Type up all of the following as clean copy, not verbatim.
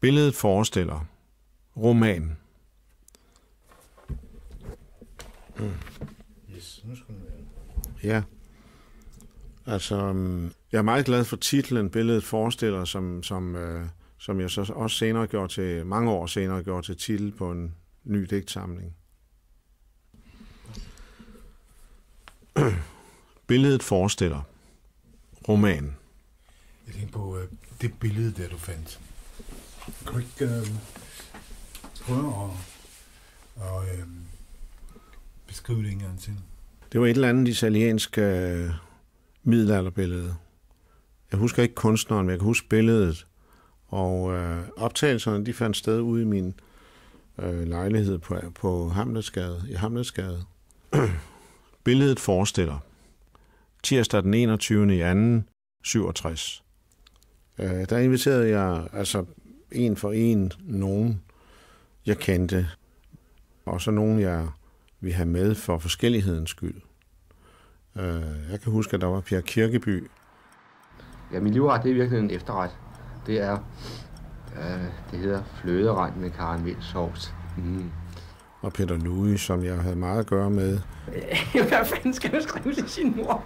Billedet forestiller roman. Yes, nu skal den være. Ja. Altså, jeg er meget glad for titlen Billedet forestiller, som jeg så også senere gjorde til, mange år senere gjorde til titel på en ny digtsamling. Billedet forestiller roman. Jeg tænker på det billede, der du fandt. Kan du ikke prøve at beskrive det en gang til? Det var et eller andet italiensk middelalderbillede. Jeg husker ikke kunstneren, men jeg kan huske billedet. Og optagelserne, de fandt sted ude i min lejlighed på Hamletsgade, i Hamletsgade. Billedet forestiller tirsdag den 21. 2. 67. Der inviterede jeg altså en for en nogen, jeg kendte, og så nogen, jeg ville have med for forskellighedens skyld. Jeg kan huske, at der var Per Kirkeby. Ja, min livret, det er virkelig en efterret. Det er, det hedder fløderand med karamelsovs. Og Peter Louis, som jeg havde meget at gøre med. Hvad fanden skal du skrive til sin mor?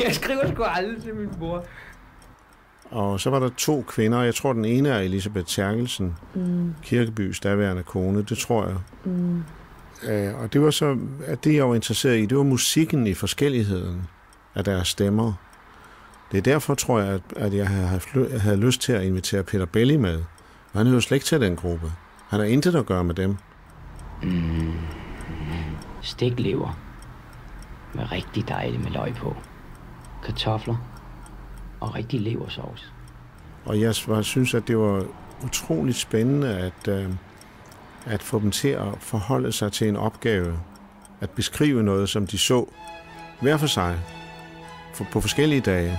Jeg skriver sgu aldrig til min mor. Og så var der 2 kvinder. Jeg tror, den ene er Elisabeth Terkelsen, Kirkebys daværende kone. Det tror jeg. Og det var så, at det jeg var interesseret i, det var musikken i forskelligheden af deres stemmer. Det er derfor, tror jeg, at jeg havde lyst til at invitere Peter Belli med. Og han hører slet ikke til den gruppe. Han har intet at gøre med dem. Stiklever med rigtig dejligt med løg på. Kartofler og rigtig leversovs. Og jeg synes, at det var utroligt spændende at få dem til at forholde sig til en opgave. At beskrive noget, som de så hver for sig. På forskellige dage,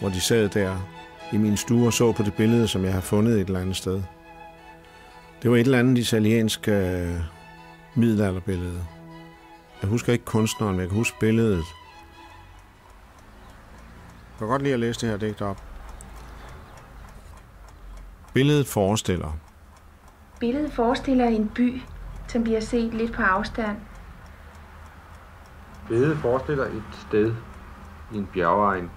hvor de sad der i min stue og så på det billede, som jeg har fundet et eller andet sted. Det var et eller andet italiensk middelalderbillede. Jeg husker ikke kunstneren, men jeg kan huske billedet. Jeg kan godt lide at læse det her digt op. Billedet forestiller. Billedet forestiller en by, som vi har set lidt på afstand. Billedet forestiller et sted i en bjergegn.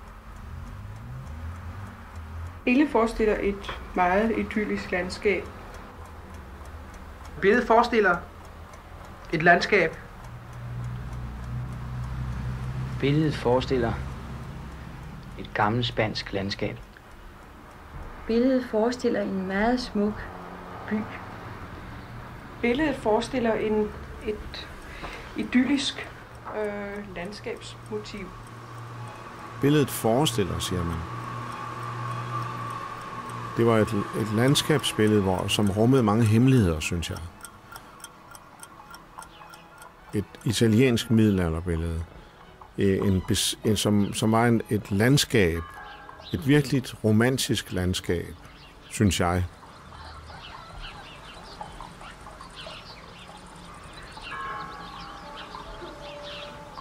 Billedet forestiller et meget idyllisk landskab. Billedet forestiller et landskab. Billedet forestiller et gammelt spansk landskab. Billedet forestiller en meget smuk by. Billedet forestiller et idyllisk landskabsmotiv. Billedet forestiller, siger man. Det var et landskabsbillede, som rummede mange hemmeligheder, synes jeg. Et italiensk middelalderbillede, som var et landskab, et virkeligt romantisk landskab, synes jeg.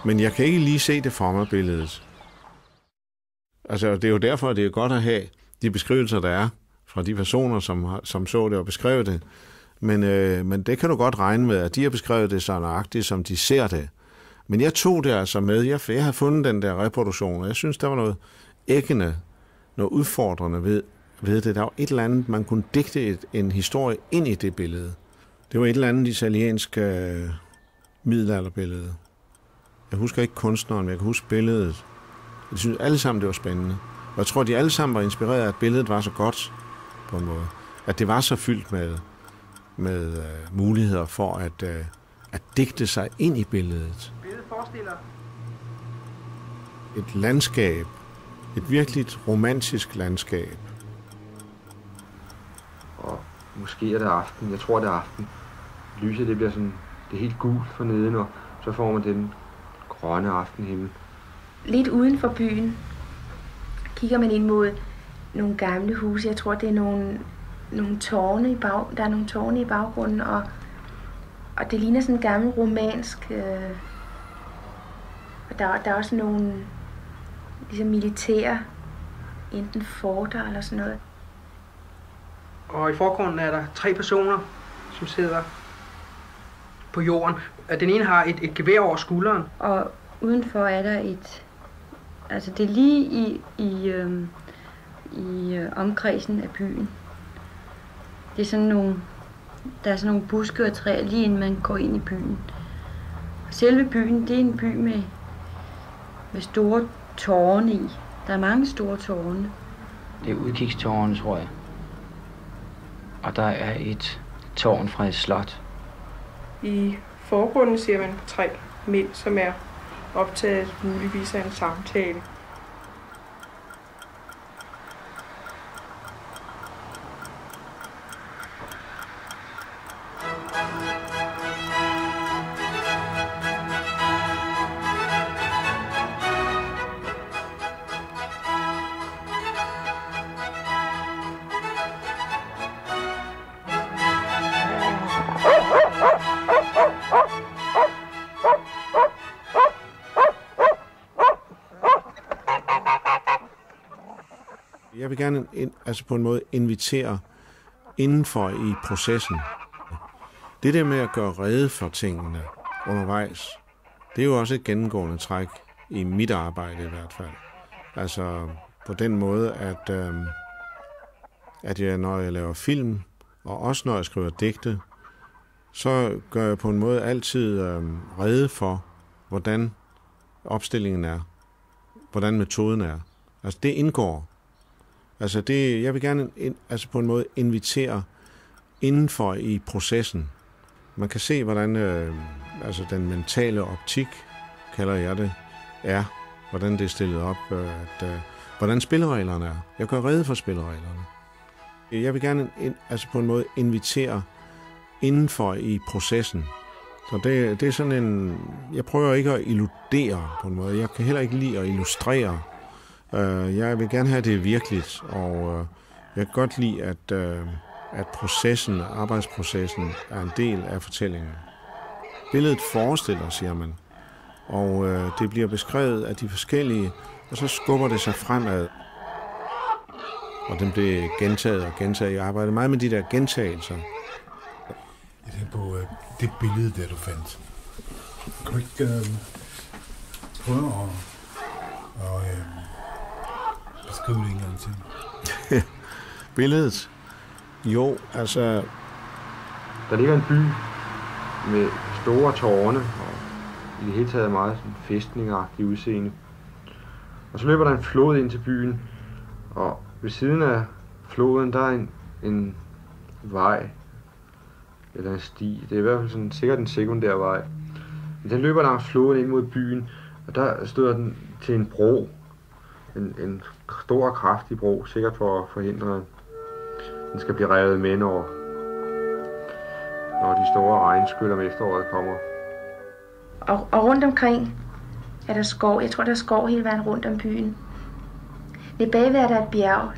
Men jeg kan ikke lige se det for mig, billedet. Altså, det er jo derfor, at det er godt at have de beskrivelser, der er fra de personer, som så det og beskrev det. Men det kan du godt regne med, at de har beskrevet det så nøjagtigt, som de ser det. Men jeg tog det altså med. Jeg har fundet den der reproduktion, og jeg synes, der var noget æggende, noget udfordrende ved det. Der var et eller andet, man kunne digte en historie ind i det billede. Det var et eller andet italiensk middelalderbillede. Jeg husker ikke kunstneren, men jeg kan huske billedet. Jeg synes alle sammen, det var spændende. Og jeg tror, de alle sammen var inspireret af, at billedet var så godt på en måde. At det var så fyldt med muligheder for at digte sig ind i billedet. Billedet forestiller et landskab. Et virkeligt romantisk landskab. Og måske er det aften. Jeg tror, det er aften. Lyset, det bliver sådan, det er helt gult for neden, og så får man den grønne aftenhimmel. Lidt uden for byen kigger man ind mod nogle gamle huse. Jeg tror, det er nogle tårne i der er nogle tårne i baggrunden, og det ligner sådan en gammel romansk. Og der er også nogle ligesom militære, enten forter eller sådan noget. Og i forgrunden er der 3 personer, som sidder på jorden. Den ene har et gevær over skulderen. Og udenfor er der altså det er lige i omkredsen af byen. Det er der er sådan nogle buske og træer lige inden man går ind i byen. Og selve byen, det er en by med store tårne i. Der er mange store tårne. Det er udkigstårne, tror jeg. Og der er et tårn fra et slot. I forgrunden ser man 3 mænd, som er optaget muligvis af en samtale. Jeg vil gerne på en måde invitere indenfor i processen. Det der med at gøre rede for tingene undervejs, det er jo også et gennemgående træk i mit arbejde i hvert fald. Altså på den måde, at jeg, når jeg laver film, og også når jeg skriver digte, så gør jeg på en måde altid rede for, hvordan opstillingen er, hvordan metoden er. Altså det indgår. Altså jeg vil gerne på en måde invitere indenfor i processen. Man kan se, hvordan den mentale optik, kalder jeg det, er. Hvordan det er stillet op. Hvordan spillereglerne er. Jeg gør rede for spillereglerne. Jeg vil gerne på en måde invitere indenfor i processen. Så det er sådan jeg prøver ikke at illudere på en måde. Jeg kan heller ikke lide at illustrere. Jeg vil gerne have det virkeligt, og jeg kan godt lide, at processen, arbejdsprocessen, er en del af fortællingen. Billedet forestiller, siger man, og det bliver beskrevet af de forskellige, og så skubber det sig fremad. Og den bliver gentaget og gentaget. Jeg arbejder meget med de der gentagelser. Jeg tænker på det billede, der du fandt. Kan du ikke prøve at beskrive det en gang til? Billedet? Jo, altså... Der ligger en by med store tårne, og i det hele taget meget fæstningagtigt udseende. Og så løber der en flod ind til byen, og ved siden af floden, der er en vej, eller en sti. Det er i hvert fald sikkert en sekundær vej. Men den løber langs floden ind mod byen, og der støder den til en bro. En stor og kraftig bro, sikkert for at forhindre, den skal blive revet med, når de store regnskyl om efteråret kommer. Og rundt omkring er der skov. Jeg tror, der er skov hele vejen rundt om byen. Ved bagved er der et bjerg.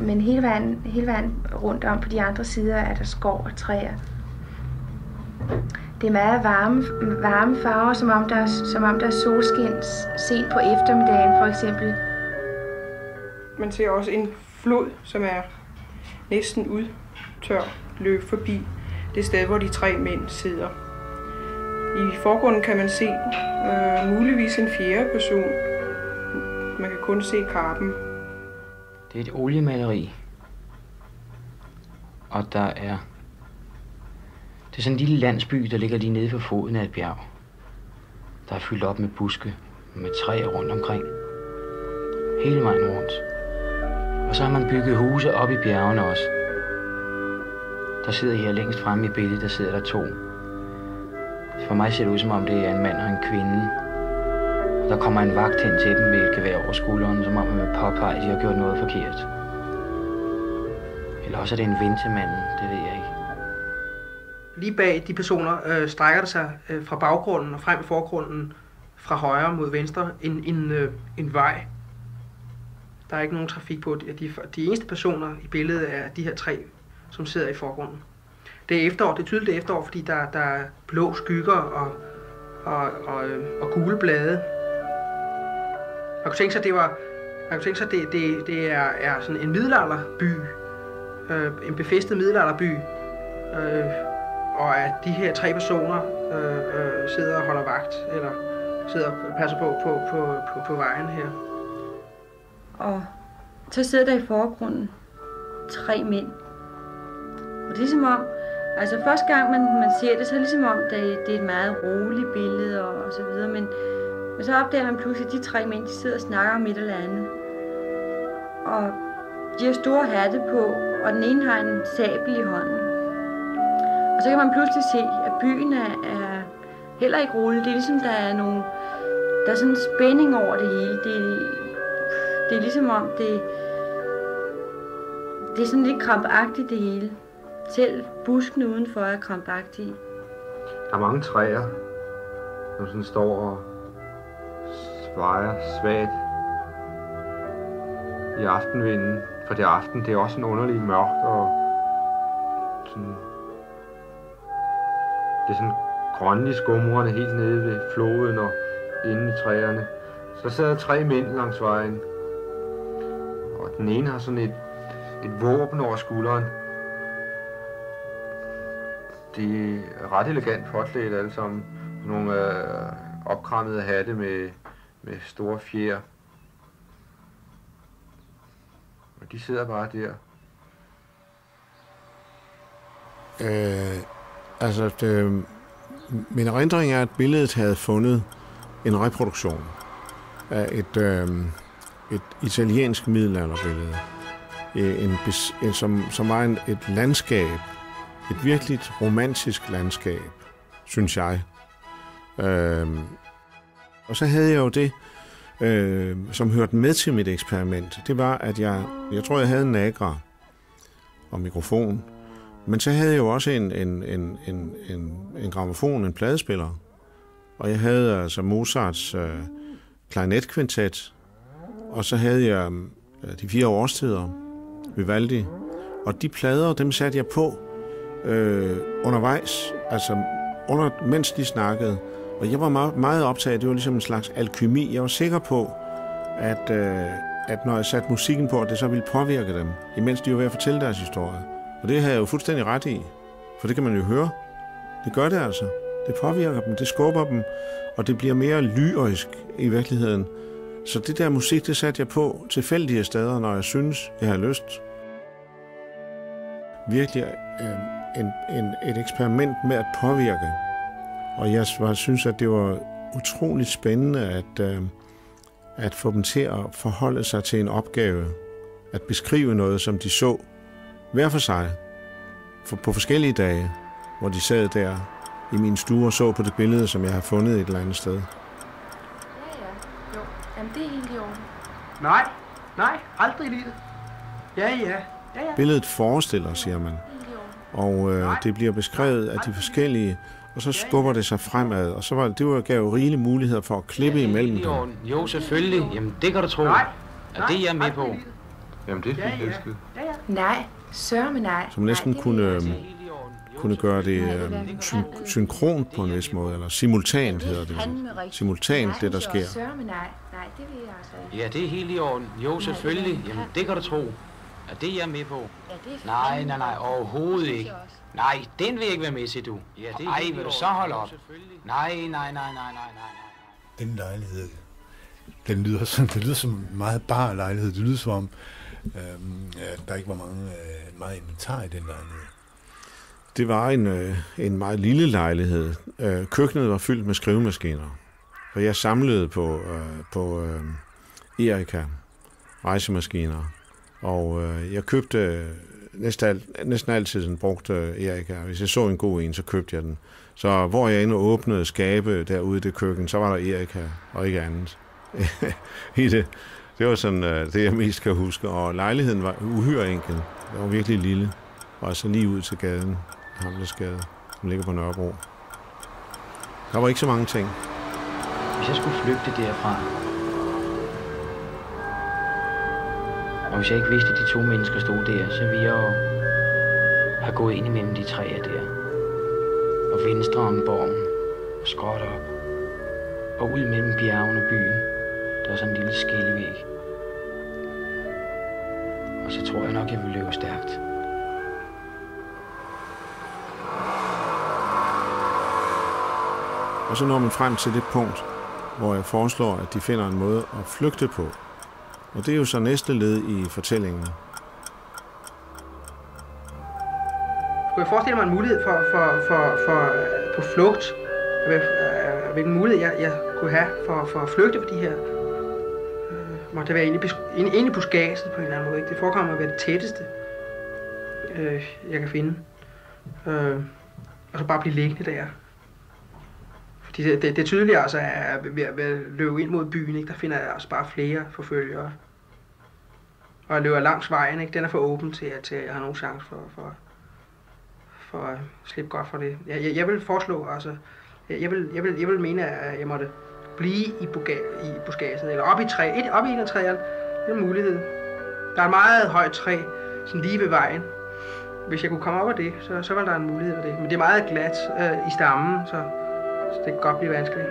Men hele vejen rundt om på de andre sider er der skov og træer. Det er meget varme farver, som om der er solskin sent på eftermiddagen, for eksempel. Man ser også en flod, som er næsten udtør, løb forbi det sted, hvor de 3 mænd sidder. I forgrunden kan man se muligvis en 4. person. Man kan kun se Karpen. Det er et oliemaleri. Og det er sådan en lille landsby, der ligger lige nede for foden af et bjerg. Der er fyldt op med buske, med træer rundt omkring. Hele vejen rundt. Og så har man bygget huse op i bjergene også. Der sidder her længst fremme i billedet, der sidder der 2. For mig ser det ud, som om det er en mand og en kvinde. Og der kommer en vagt hen til dem med et gevær over skulderen, som om man vil påpege, at de har gjort noget forkert. Eller også er det en ven til manden, det ved jeg ikke. Lige bag de personer strækker der sig fra baggrunden og frem i forgrunden, fra højre mod venstre, en vej. Der er ikke nogen trafik på. De eneste personer i billedet er de her 3, som sidder i forgrunden. Det er efterår, det er tydeligt efterår, fordi der er blå skygger og gule blade. Man kunne tænke sig, at Man kan tænke sig, at det er sådan en middelalderby, en befæstet middelalderby, og at de her 3 personer sidder og holder vagt, eller sidder og passer på vejen her. Og så sidder der i forgrunden 3 mænd. Og det er ligesom om, altså første gang man ser det, så er det ligesom om, det er et meget roligt billede og så videre, men så opdager man pludselig, at de 3 mænd, de sidder og snakker om et eller andet. Og de har store hatte på, og den ene har en sabel i hånden. Og så kan man pludselig se, at byen er heller ikke rolig. Det er ligesom, der er sådan en spænding over det hele. Det er ligesom om, det er sådan lidt krampagtigt det hele. Selv buskene udenfor er krampagtige. Der er mange træer, som sådan står og svejer svagt i aftenvinden. For det er aften, det er også en underlig mørkt og sådan, det er sådan grønligt skumrende helt nede ved floden og inde i træerne. Så sidder 3 mænd langs vejen, og den ene har sådan et våben over skulderen. De er ret elegant påklædt alle sammen. Nogle opkrammede hatte med store fjer. Og de sidder bare der. Min erindring er, at billedet havde fundet en reproduktion af et italiensk middelalderbillede, som var et landskab, et virkeligt romantisk landskab, synes jeg. Og så havde jeg jo det, som hørte med til mit eksperiment. Det var, at jeg tror, jeg havde en Nagra og mikrofon, men så havde jeg jo også en grammofon, en pladespiller. Og jeg havde altså Mozarts klarinetkvintet, og så havde jeg de 4 årstider, Vivaldi. Og de plader, dem satte jeg på undervejs, altså mens de snakkede. Og jeg var meget optaget, det var ligesom en slags alkymi. Jeg var sikker på, at når jeg satte musikken på, at det så ville påvirke dem, imens de var ved at fortælle deres historie. Og det havde jeg jo fuldstændig ret i, for det kan man jo høre. Det gør det altså. Det påvirker dem, det skubber dem, og det bliver mere lyrisk i virkeligheden. Så det der musik, det satte jeg på tilfældige steder, når jeg synes, jeg har lyst. Virkelig et eksperiment med at påvirke. Og jeg synes, at det var utroligt spændende at få dem til at forholde sig til en opgave. At beskrive noget, som de så hver for sig. På forskellige dage, hvor de sad der i min stue og så på det billede, som jeg har fundet et eller andet sted. Ja. Jo. Jamen, det er helt i orden. Nej, aldrig i livet. Ja. Billedet forestiller, siger man. Og det bliver beskrevet af de forskellige, og så skubber det sig fremad. Og så gav jo rigelige muligheder for at klippe imellem dem. Jo, selvfølgelig. Jamen, det kan du tro. Nej, det er jeg med på. Jamen, det er fint elsket. Nej, sørme nej. Som næsten kunne gøre det synkront på en vis måde, eller simultant hedder det. Simultant, det der sker. Sørme nej, det vil jeg altså ikke. Ja, det er helt i orden. Jo, selvfølgelig. Jamen, det kan du tro. Ja, det er jeg med på. Nej, overhovedet ikke. Nej, den vil jeg ikke være med til, du. Ja, det er ej, vil du så holde op? Nej. Den lejlighed, det lyder som meget bar lejlighed. Det lyder som om, at der ikke var meget inventar i den lejlighed. Det var en meget lille lejlighed. Køkkenet var fyldt med skrivemaskiner. Og jeg samlede på Erika rejsemaskiner. Og jeg købte næsten altid den brugte Erika. Hvis jeg så en god en, så købte jeg den. Så hvor jeg inde åbnede skabe derude i det køkken, så var der Erika og ikke andet i det. Det var sådan det, jeg mest kan huske. Og lejligheden var uhyre enkel. Den var virkelig lille. Og altså lige ud til gaden, Hamlersgade, som ligger på Nørrebro. Der var ikke så mange ting. Hvis jeg skulle flygte derfra, og hvis jeg ikke vidste, at de 2 mennesker stod der, så ville jeg jo have gået ind imellem de træer der. Og venstre om borgen, og skråt op. Og ud mellem bjergene og byen, der var sådan en lille skillevæg. så tror jeg nok, jeg vil løbe stærkt. Og så når man frem til det punkt, hvor jeg foreslår, at de finder en måde at flygte på. Og det er jo så næste led i fortællingen. Skulle jeg forestille mig en mulighed for på flugt? Hvilken mulighed jeg kunne have for at flygte for de her? Måtte det være inde i buskaget på en eller anden måde, ikke? Det forekommer at være det tætteste, jeg kan finde. Og så bare blive liggende der. Fordi det er tydeligt altså, at ved at løbe ind mod byen, ikke, der finder jeg altså bare flere forfølgere. Og jeg løber langs vejen, ikke? Den er for åben til, at jeg har nogen chance for at slippe godt for det. Jeg vil foreslå, altså, jeg vil mene, at jeg måtte blive i buskaget, eller op i en af træerne. Det er en mulighed. Der er et meget højt træ, sådan lige ved vejen. Hvis jeg kunne komme op af det, så var der en mulighed for det. Men det er meget glat i stammen, så det kan godt blive vanskeligt.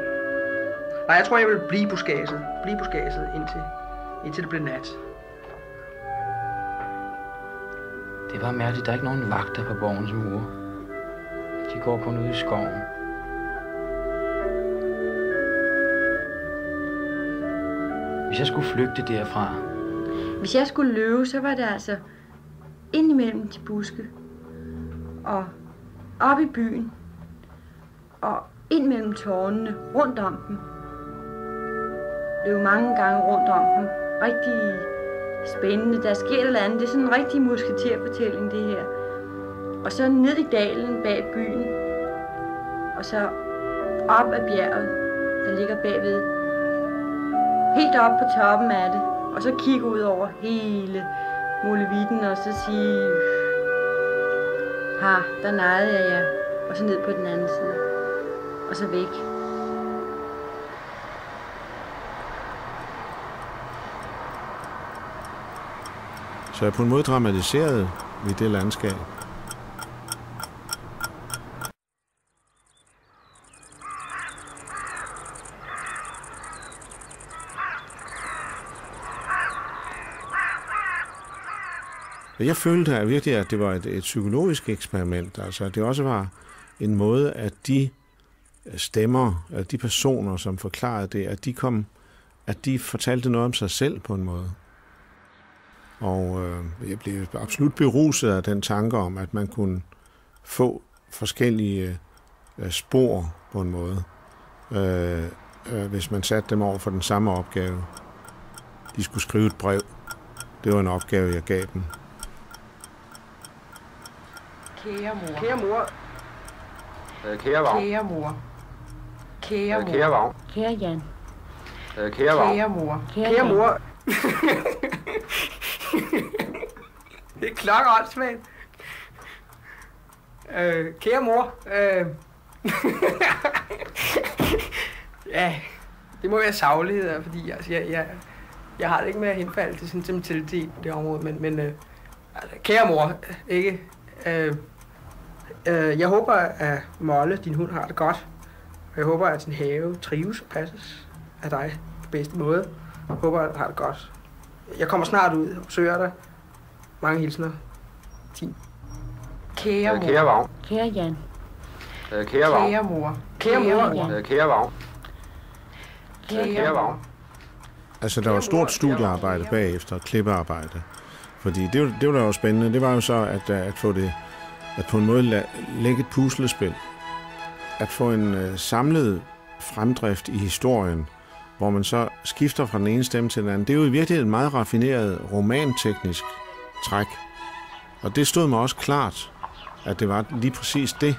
Nej, jeg tror, jeg vil blive buskaget. Indtil det bliver nat. Det var mærkeligt, der er ikke nogen vagter på borgens mure. De går kun ude i skoven. Hvis jeg skulle flygte derfra... Hvis jeg skulle løbe, så var det altså ind imellem de buske. Og op i byen. Og ind mellem tårnene, rundt om dem. Løb mange gange rundt om dem. Rigtig spændende. Der sker et eller andet. Det er sådan en rigtig musketerfortælling, det her. Og så ned i dalen bag byen. Og så op ad bjerget, der ligger bagved. Helt op på toppen af det. Og så kigge ud over hele Molevitten og så sige, der nejede jeg jer. Og så ned på den anden side. Og så væk. Så jeg er på en måde dramatiseret ved det landskab. Jeg følte virkelig, at det var et psykologisk eksperiment. Altså, at det også var en måde, at de stemmer, at de personer, som forklarede det, at de fortalte noget om sig selv på en måde. Og jeg blev absolut beruset af den tanke om, at man kunne få forskellige spor på en måde, hvis man satte dem over for den samme opgave. De skulle skrive et brev. Det var en opgave, jeg gav dem. Kære mor. Kære mor. Kære Vagn. Kære mor. Kære mor. Kære Vagn. Kære Jan. Kære Vagn. Kære mor. Kære mor. Det er klokkeåndsmand. Kære mor. Ja, det må være saglighed, fordi altså, jeg har det ikke med at henfalde til sentimentalitet på det område, men altså, kære mor, ikke? Jeg håber, at Molle, din hund, har det godt. Og jeg håber, at din have trives og passes af dig på bedste måde. Jeg håber, at du har det godt. Jeg kommer snart ud og søger dig. Mange hilsner. Tin. Kære mor. Kære Vagn. Kære Jan. Kære Vagn. Kære mor. Kære mor. Kære Vagn. Kære Vagn. Altså, der var et stort studiearbejde bagefter, klippearbejde. Fordi det var jo spændende. Det var jo så at få det, at på en måde lægge et puslespil. At få en samlet fremdrift i historien, hvor man så skifter fra den ene stemme til den anden. Det er jo i virkeligheden et meget raffineret romanteknisk træk. Og det stod mig også klart, at det var lige præcis det.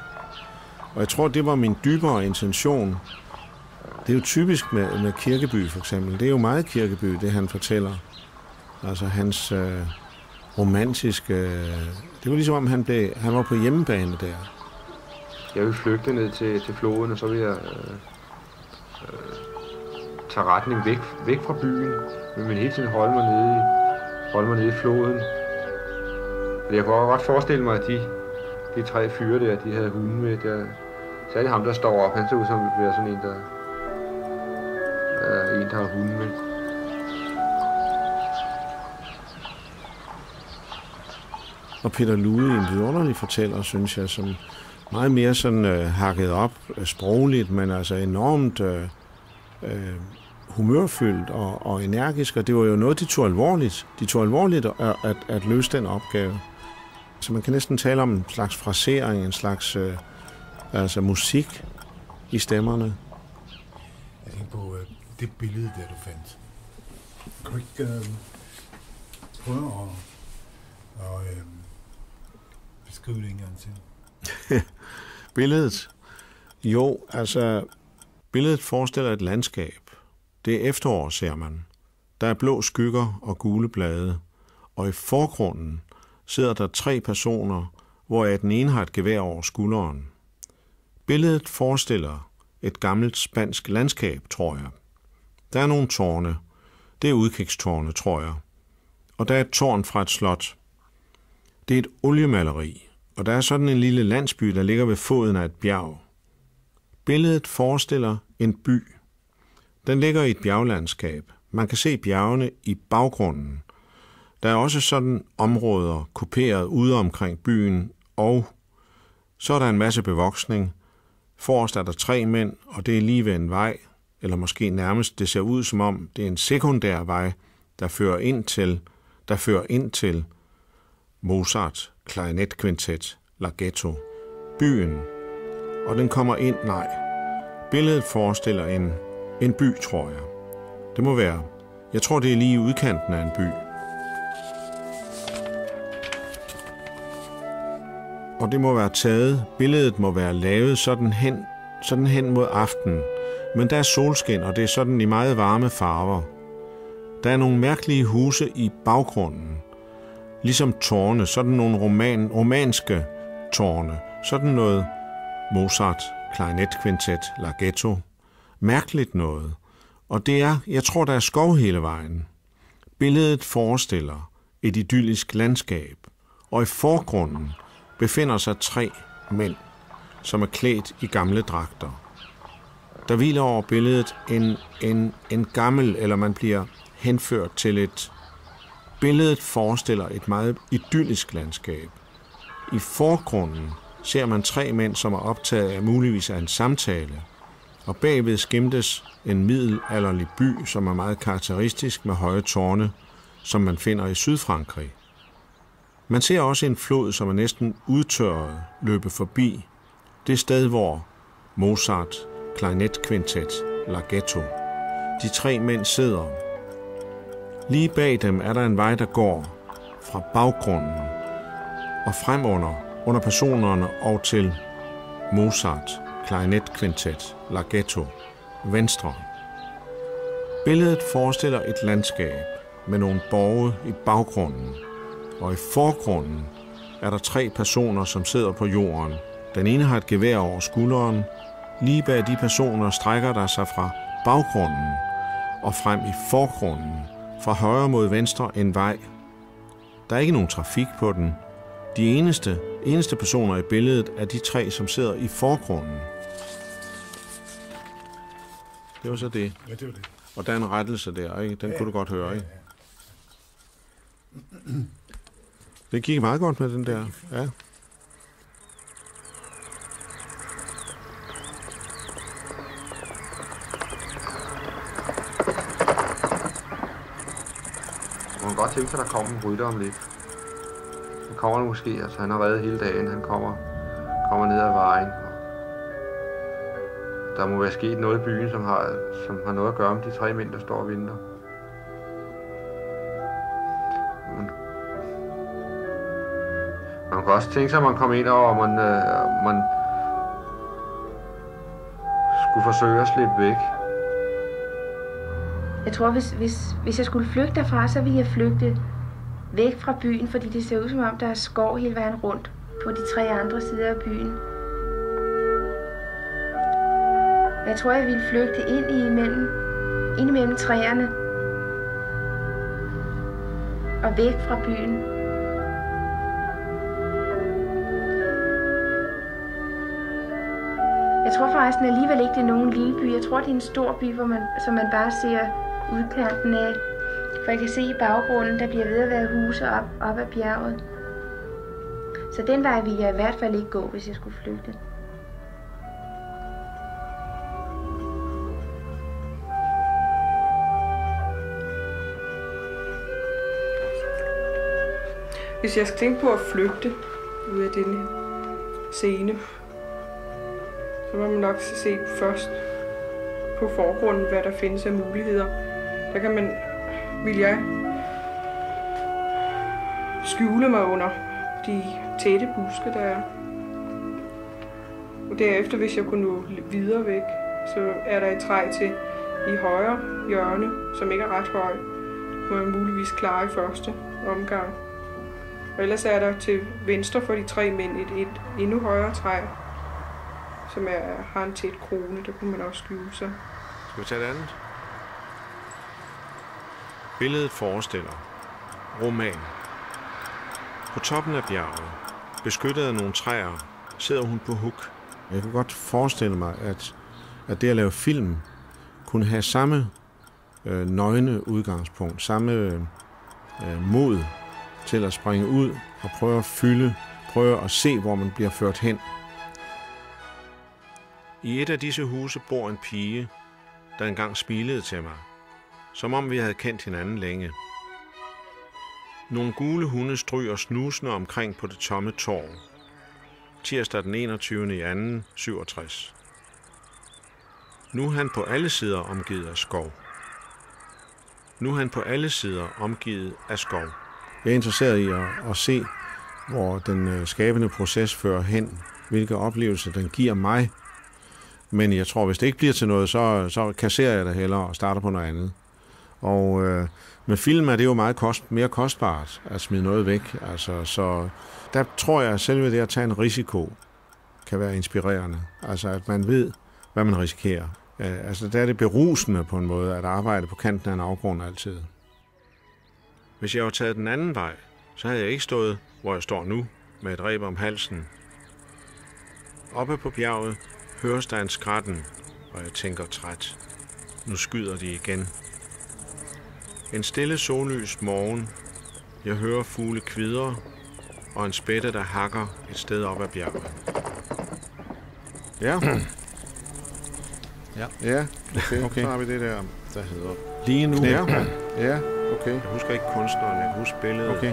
Og jeg tror, det var min dybere intention. Det er jo typisk med Kirkeby for eksempel. Det er jo meget Kirkeby, det han fortæller. Altså hans romantiske... Det var ligesom om han var på hjemmebane der. Jeg vil flygte ned til floden, og så vil jeg tage retning væk fra byen. Men hele tiden holde mig nede i floden. Jeg kunne godt forestille mig, at de tre fyre der, de havde hunde med. Særligt ham, der står op. Han ser ud som at være sådan en, der har hunde med. Og Peter Lude er en vidunderlig fortæller, synes jeg, som meget mere sådan hakket op sprogligt, men altså enormt humørfyldt og energisk, og det var jo noget, de tog alvorligt. De tog alvorligt at løse den opgave. Så man kan næsten tale om en slags frasering, en slags altså musik i stemmerne. Jeg tænker på det billede, der du fandt. Kan du ikke prøve at beskrive det en gang til? Billedet? Jo, altså billedet forestiller et landskab. Det er efterår, ser man. Der er blå skygger og gule blade, og i forgrunden sidder der 3 personer, hvoraf den ene har et gevær over skulderen. Billedet forestiller et gammelt spansk landskab, tror jeg. Der er nogle tårne. Det er udkigstårne, tror jeg. Og der er et tårn fra et slot. Det er et oliemaleri, og der er sådan en lille landsby, der ligger ved foden af et bjerg. Billedet forestiller en by. Den ligger i et bjerglandskab. Man kan se bjergene i baggrunden. Der er også sådan områder kuperet ude omkring byen, og så er der en masse bevoksning. Forrest er der 3 mænd, og det er lige ved en vej, eller måske nærmest, det ser ud som om, det er en sekundær vej, der fører ind til Mozart, klarinetkvintet, Larghetto, byen. Og den kommer ind, Billedet forestiller en by, tror jeg. Det må være. Jeg tror, det er lige i udkanten af en by. Og det må være taget. Billedet må være lavet sådan hen mod aftenen. Men der er solskin, og det er sådan i meget varme farver. Der er nogle mærkelige huse i baggrunden. Ligesom tårne, sådan nogle romanske tårne. Sådan noget Mozart, klarinetkvintet, Larghetto. Mærkeligt noget. Og det er, jeg tror, der er skov hele vejen. Billedet forestiller et idyllisk landskab, og i forgrunden befinder sig 3 mænd, som er klædt i gamle dragter. Der hviler over billedet en gammel, eller man bliver henført til et. Billedet forestiller et meget idyllisk landskab. I forgrunden ser man 3 mænd, som er optaget af muligvis af en samtale, og bagved skimtes en middelalderlig by, som er meget karakteristisk med høje tårne, som man finder i Sydfrankrig. Man ser også en flod, som er næsten udtørret, løbe forbi det sted, hvor Mozart, klarinetkvintet, Larghetto. De 3 mænd sidder. Lige bag dem er der en vej, der går fra baggrunden og frem under personerne og til Mozart, klarinetkvintet, Larghetto, venstre. Billedet forestiller et landskab med nogle borge i baggrunden, og i forgrunden er der 3 personer, som sidder på jorden. Den ene har et gevær over skulderen. Lige bag de personer strækker der sig fra baggrunden og frem i forgrunden, fra højre mod venstre en vej. Der er ikke nogen trafik på den. De eneste personer i billedet er de 3, som sidder i forgrunden. Det var så det. Ja, det var det. Og der er en rettelse der, ikke? Den kunne du godt høre, ikke? Det gik meget godt med den der, ja. Man kan godt tænke sig, at der kommer en rytter om lidt. Han kommer måske, altså han har været hele dagen, han kommer ned ad vejen. Der må være sket noget i byen, som har noget at gøre med de 3 mænd, der står og venter. Man kan også tænke sig, at man kom ind og man skulle forsøge at slippe væk. Jeg tror, hvis jeg skulle flygte derfra, så ville jeg flygte væk fra byen, fordi det ser ud som om, der er skov hele vejen rundt på de 3 andre sider af byen. Jeg tror, jeg ville flygte ind imellem træerne og væk fra byen. Jeg tror faktisk alligevel ikke, det er nogen lille by. Jeg tror, det er en stor by, som man bare ser udkanten af. For jeg kan se i baggrunden, der bliver ved at være huse op ad bjerget. Så den vej ville jeg i hvert fald ikke gå, hvis jeg skulle flygte. Hvis jeg skal tænke på at flygte ud af denne scene, så må man nok se først på forgrunden, hvad der findes af muligheder. Der kan man, vil jeg, skjule mig under de tætte buske, der er. Og derefter, hvis jeg kunne nå videre væk, så er der et træ til i højre hjørne, som ikke er ret høj. Det må jeg muligvis klare i første omgang. Og ellers er der til venstre for de 3 mænd et endnu højere træ, som har en tæt krone. Der kunne man også skjule sig. Skal vi tage et andet? Billedet forestiller roman. På toppen af bjerget, beskyttet af nogle træer, sidder hun på huk. Jeg kan godt forestille mig, at det at lave film kunne have samme nøgne udgangspunkt, samme mod til at springe ud og prøve at fylde, prøve at se, hvor man bliver ført hen. I et af disse huse bor en pige, der engang smilede til mig, som om vi havde kendt hinanden længe. Nogle gule hunde stryger snusende omkring på det tomme torv. Tirsdag den 21. i 2. 67. Nu er han på alle sider omgivet af skov. Jeg er interesseret i at se, hvor den skabende proces fører hen, hvilke oplevelser den giver mig. Men jeg tror, hvis det ikke bliver til noget, så kasserer jeg det hellere og starter på noget andet. Og med film er det jo meget mere kostbart at smide noget væk. Altså, så der tror jeg, at selve det at tage en risiko kan være inspirerende. Altså, at man ved, hvad man risikerer. Altså, der er det berusende på en måde at arbejde på kanten af en afgrund altid. Hvis jeg var taget den anden vej, så havde jeg ikke stået, hvor jeg står nu, med et reb om halsen. Oppe på bjerget høres der en skratten, og jeg tænker træt. Nu skyder de igen. En stille sollys morgen. Jeg hører fugle kvidre, og en spætte, der hakker et sted op ad bjerget. Ja. Ja, okay. Så har vi det der hedder... Lige nu? Ja, okay. Jeg husker ikke kunstneren, jeg husker billedet. Okay.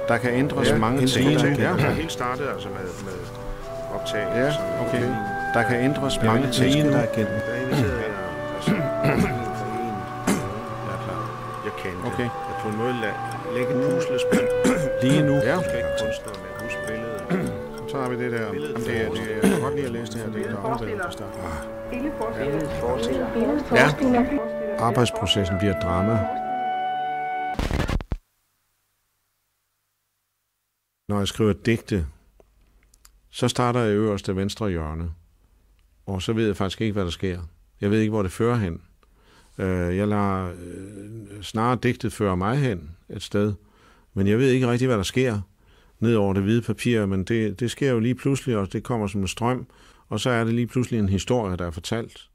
Der kan ændres mange ting. Ja, det helt startede altså med optagelser. Ja, okay. Der kan ændres mange ting. Der er igen. Der inviterede jeg altså jeg kendte. Okay. Jeg på en måde lægge et puslespil. Lige nu? Ja. Jeg husker ikke kunstneren, jeg husker billedet. Så har vi det der. Jeg kan godt lide at læse det her. Det er omvendt fra start. Ja. Arbejdsprocessen bliver et drama. Når jeg skriver digte, så starter jeg øverst af venstre hjørne. Og så ved jeg faktisk ikke, hvad der sker. Jeg ved ikke, hvor det fører hen. Jeg lader snarere digtet føre mig hen et sted. Men jeg ved ikke rigtig, hvad der sker ned over det hvide papir. Men det sker jo lige pludselig, og det kommer som en strøm. Og så er det lige pludselig en historie, der er fortalt.